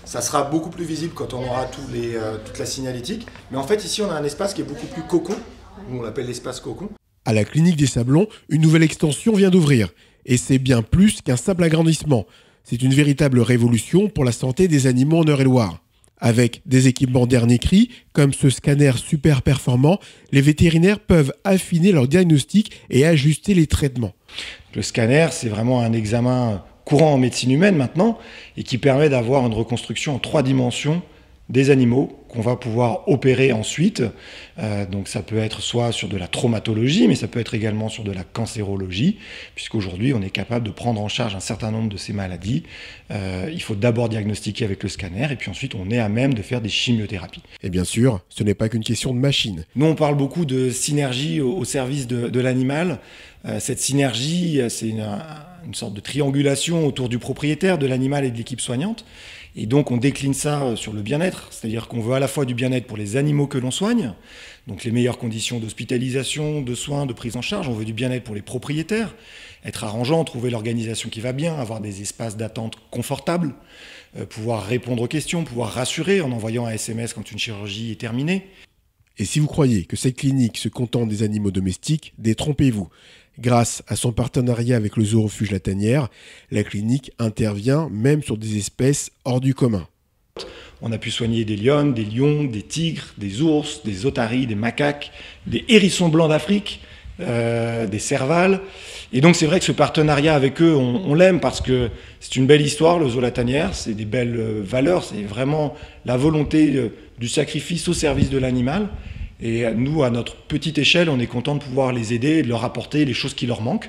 Ça sera beaucoup plus visible quand on aura toute la signalétique. Mais en fait, ici, on a un espace qui est beaucoup plus cocon. Nous, on l'appelle l'espace cocon. À la clinique des Sablons, une nouvelle extension vient d'ouvrir. Et c'est bien plus qu'un simple agrandissement. C'est une véritable révolution pour la santé des animaux en Eure-et-Loir. Avec des équipements dernier cri, comme ce scanner super performant, les vétérinaires peuvent affiner leur diagnostic et ajuster les traitements. Le scanner, c'est vraiment un examen courant en médecine humaine maintenant, et qui permet d'avoir une reconstruction en 3 dimensions des animaux qu'on va pouvoir opérer ensuite. Donc ça peut être soit sur de la traumatologie, mais ça peut être également sur de la cancérologie, puisqu'aujourd'hui on est capable de prendre en charge un certain nombre de ces maladies. Il faut d'abord diagnostiquer avec le scanner, et puis ensuite on est à même de faire des chimiothérapies. Et bien sûr, ce n'est pas qu'une question de machine. Nous on parle beaucoup de synergie au service de l'animal. Cette synergie, c'est une sorte de triangulation autour du propriétaire, de l'animal et de l'équipe soignante. Et donc on décline ça sur le bien-être, c'est-à-dire qu'on veut à la fois du bien-être pour les animaux que l'on soigne, donc les meilleures conditions d'hospitalisation, de soins, de prise en charge. On veut du bien-être pour les propriétaires, être arrangeant, trouver l'organisation qui va bien, avoir des espaces d'attente confortables, pouvoir répondre aux questions, pouvoir rassurer en envoyant un SMS quand une chirurgie est terminée. Et si vous croyez que cette clinique se contente des animaux domestiques, détrompez-vous. Grâce à son partenariat avec le Zoo-Refuge La Tanière, la clinique intervient même sur des espèces hors du commun. On a pu soigner des lionnes, des lions, des tigres, des ours, des otaries, des macaques, des hérissons blancs d'Afrique, des servales. Et donc c'est vrai que ce partenariat avec eux, on l'aime parce que c'est une belle histoire, le Zoo La Tanière, c'est des belles valeurs, c'est vraiment la volonté du sacrifice au service de l'animal. Et nous, à notre petite échelle, on est content de pouvoir les aider et de leur apporter les choses qui leur manquent,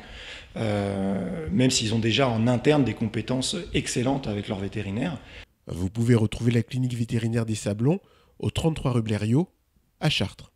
même s'ils ont déjà en interne des compétences excellentes avec leurs vétérinaires. Vous pouvez retrouver la clinique vétérinaire des Sablons au 33 rue Blériot à Chartres.